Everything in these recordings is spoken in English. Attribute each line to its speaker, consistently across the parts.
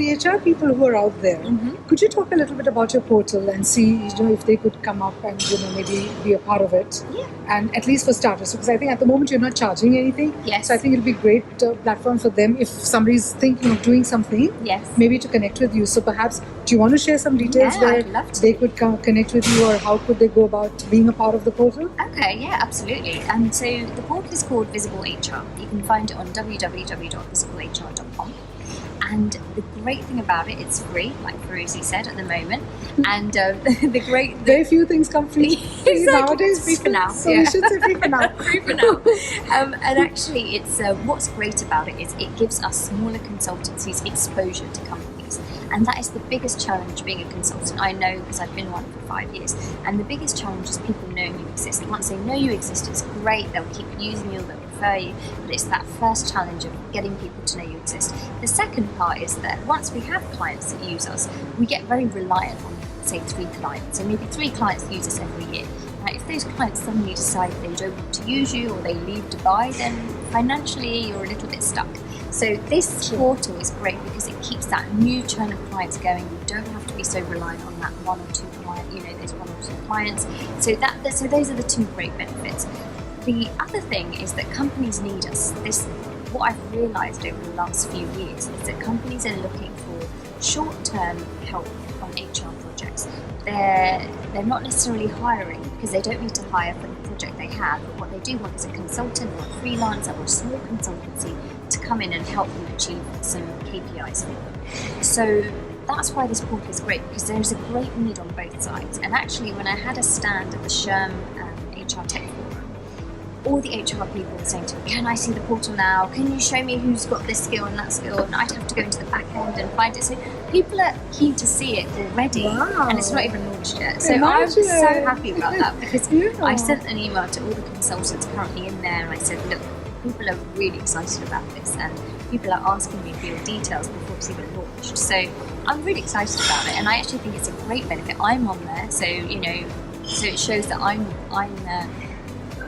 Speaker 1: the HR people who are out there, could you talk a little bit about your portal and see, if they could come up and, maybe be a part of it?
Speaker 2: Yeah.
Speaker 1: And at least for starters, because I think at the moment you're not charging anything.
Speaker 2: Yes.
Speaker 1: So I think it'll be a great platform for them if somebody's thinking of doing something.
Speaker 2: Yes.
Speaker 1: Maybe to connect with you. So perhaps, do you want to share some details where
Speaker 2: I'd love to.
Speaker 1: they could connect with you, or how could they go about being a part of the portal?
Speaker 2: Okay, yeah, absolutely. So the portal is called Visible HR. You can find it on www.visiblehr.com. And the great thing about it, it's free, like Feruzi said at the moment. And
Speaker 1: Very few things come free nowadays.
Speaker 2: Free for now.
Speaker 1: So you should say free for now.
Speaker 2: Free for now. And actually, it's what's great about it is it gives us smaller consultancies exposure to companies. And that is the biggest challenge being a consultant. I know because I've been one for 5 years. And the biggest challenge is people knowing you exist. Once they know you exist, it's great. They'll keep using you, they'll refer you. But it's that first challenge of getting people to know you exist. The second part is that once we have clients that use us, we get very reliant on, say, 3 clients. So maybe 3 clients use us every year. Now, if those clients suddenly decide they don't want to use you or they leave Dubai, then financially you're a little bit stuck. So this portal is great because it keeps that new churn of clients going. You don't have to be so reliant on that 1 or 2 clients, those 1 or 2 clients. So those are the 2 great benefits. The other thing is that companies need us. What I've realised over the last few years is that companies are looking for short-term help on HR projects. They're not necessarily hiring because they don't need to hire for the project they have, but what they do want is a consultant or a freelancer or a small consultancy to come in and help them achieve some KPIs for them. So that's why this portal is great, because there's a great need on both sides. And actually, when I had a stand at the SHRM HR Tech Forum, all the HR people were saying to me, can I see the portal now? Can you show me who's got this skill and that skill? And I'd have to go into the back end and find it. So people are keen to see it already.
Speaker 1: Wow.
Speaker 2: And it's not even launched yet. So I'm so happy about that, because I sent an email to all the consultants currently in there and I said, look, people are really excited about this and people are asking me for your details before it's even launched. So I'm really excited about it, and I actually think it's a great benefit. I'm on there, so so it shows that I'm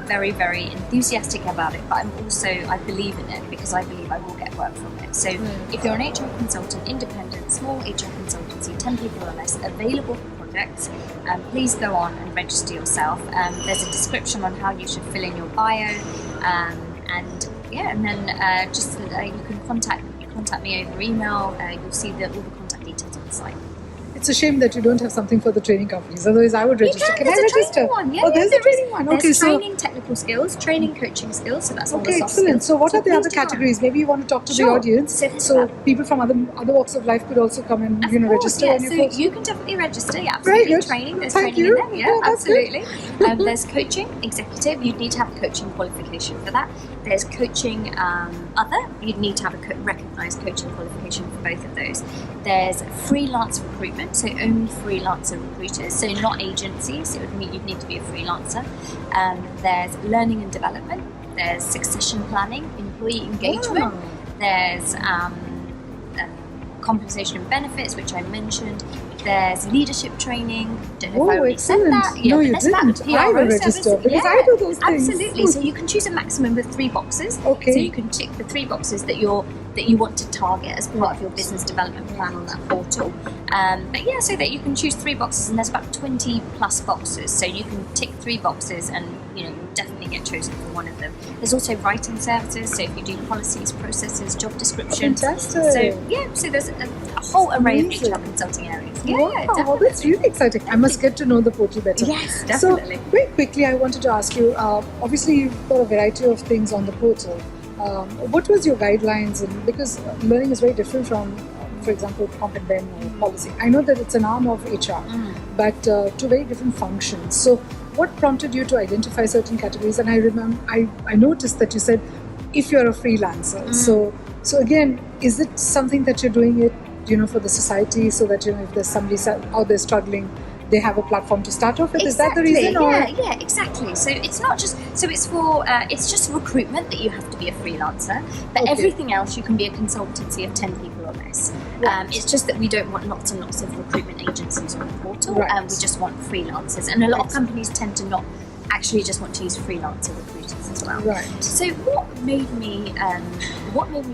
Speaker 2: very, very enthusiastic about it, but I believe in it because I believe I will get work from it. So if you're an HR consultant, independent, small HR consultancy, 10 people or less, available for projects, please go on and register yourself. There's a description on how you should fill in your bio, and then you can contact me over email. You'll see all the contact details on the site.
Speaker 1: It's a shame that you don't have something for the training companies. Otherwise, I would register. Can I register?
Speaker 2: There's
Speaker 1: a training one. Okay,
Speaker 2: there's training technical skills, training coaching skills. So that's all the soft
Speaker 1: excellent.
Speaker 2: skills.
Speaker 1: So what are the other categories? Maybe you want to talk to the audience. So people from other walks of life could also come and register.
Speaker 2: Yeah. So you can definitely register. Yeah, absolutely.
Speaker 1: Very good.
Speaker 2: Training. There's
Speaker 1: Thank
Speaker 2: training
Speaker 1: you.
Speaker 2: in there. Yeah, absolutely.
Speaker 1: Good.
Speaker 2: There's coaching executive. You'd need to have a coaching qualification for that. There's coaching other. You'd need to have a recognised coaching qualification for both of those. There's freelance recruitment, so only freelancer recruiters, so not agencies. It would mean you'd need to be a freelancer. There's learning and development. There's succession planning, employee engagement. There's compensation and benefits, which I mentioned. There's leadership training. Don't know if I already said that.
Speaker 1: No, you didn't. I will register because I do those things.
Speaker 2: Absolutely. So you can choose a maximum of 3 boxes.
Speaker 1: Okay.
Speaker 2: So you can tick the 3 boxes that you want to target as part of your business development plan on that portal. So that you can choose 3 boxes, and there's about 20 plus boxes. So you can tick 3 boxes, and you'll definitely get chosen for one of them. There's also writing services. So if you do policies, processes, job descriptions.
Speaker 1: Fantastic.
Speaker 2: So there's a whole array of HR consulting areas.
Speaker 1: Wow, that's really exciting. I must get to know the portal better.
Speaker 2: Yes, definitely.
Speaker 1: So, very quickly, I wanted to ask you, obviously you've got a variety of things on the portal. What was your guidelines? Because learning is very different from, for example, comp and ben or policy. I know that it's an arm of HR, but 2 very different functions. So what prompted you to identify certain categories? And I remember, I noticed that you said, if you're a freelancer. So again, is it something that you're doing it for the society, so that if there's somebody out there struggling, they have a platform to start off with?
Speaker 2: Exactly.
Speaker 1: Is that the reason? Or?
Speaker 2: Yeah, exactly. So it's not just it's just recruitment that you have to be a freelancer, but everything else you can be a consultancy of 10 people or less. It's just that we don't want lots and lots of recruitment agencies on the portal, and we just want freelancers. And a lot of companies tend to not actually just want to use freelancer recruiters as well.
Speaker 1: Right.
Speaker 2: So what made me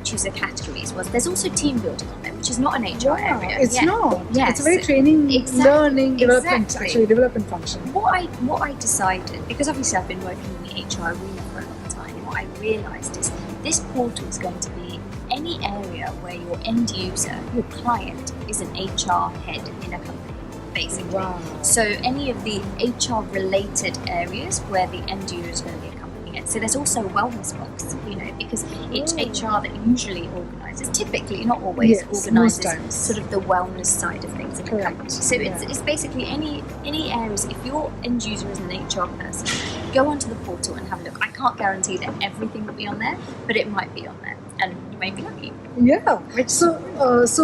Speaker 2: choose the categories was there's also team building on there, which is not an HR area.
Speaker 1: It's
Speaker 2: Yeah.
Speaker 1: not.
Speaker 2: Yes.
Speaker 1: It's a very training, learning, development,
Speaker 2: Exactly.
Speaker 1: actually development function.
Speaker 2: What I decided, because obviously I've been working in the HR arena for a long time, what I realised is this portal is going to be any area where your end user, your client, is an HR head in a company, basically.
Speaker 1: Wow.
Speaker 2: So any of the HR related areas where the end user is going to be a company head. So there's also a wellness box, because it's HR that usually organises, typically, not always,
Speaker 1: Yes, most
Speaker 2: organises
Speaker 1: times.
Speaker 2: sort of the wellness side of things in the company. So it's basically any areas. If your end user is an HR person, go onto the portal and have a look. I can't guarantee that everything will be on there, but it might be on there, and you may be lucky.
Speaker 1: Yeah. So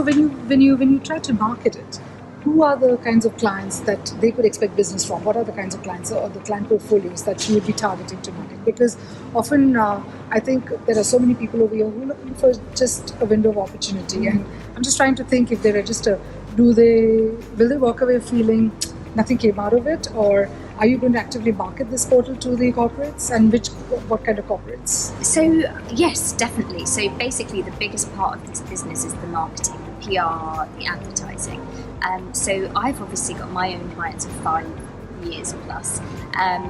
Speaker 1: when you try to market it, who are the kinds of clients that they could expect business from? What are the kinds of clients or the client portfolios that you would be targeting to market? Because often I think there are so many people over here who are looking for just a window of opportunity, and I'm just trying to think, if they register, will they walk away feeling nothing came out of it, or are you going to actively market this portal to the corporates, and what kind of corporates?
Speaker 2: So yes, definitely. So basically the biggest part of this business is the marketing, the PR, the advertising. So I've obviously got my own clients of 5 years plus.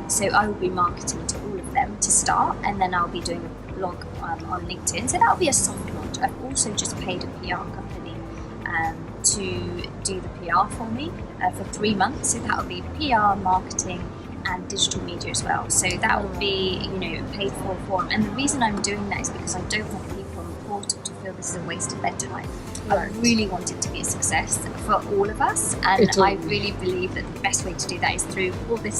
Speaker 2: So I will be marketing to all of them to start, and then I'll be doing a blog on LinkedIn. So that'll be a soft launch. I've also just paid a PR company to do the PR for me for 3 months. So that'll be PR, marketing, and digital media as well. So that will be, paid for them. And the reason I'm doing that is because I don't want people on the portal to feel this is a waste of their time. I really want it to be a success for all of us, and I really believe that the best way to do that is through all this,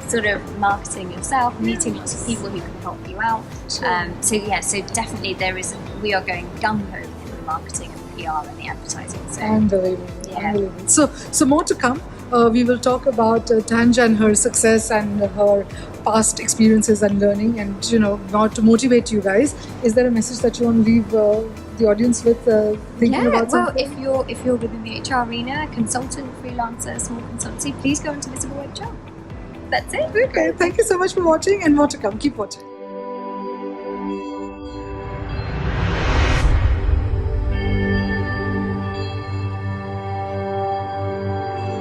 Speaker 2: sort of marketing yourself, meeting lots of people who can help you out. So definitely we are going gung-ho for the marketing and PR and the advertising. So,
Speaker 1: Unbelievable. So more to come. We will talk about Thanj and her success and her past experiences and learning, and not to motivate you guys. Is there a message that you want to leave the audience with, thinking about something?
Speaker 2: Well, if you're within the HR arena, consultant, freelancer, small consultancy, please go into Visible HR. That's it.
Speaker 1: Okay, thank you so much for watching, and more to come. Keep watching.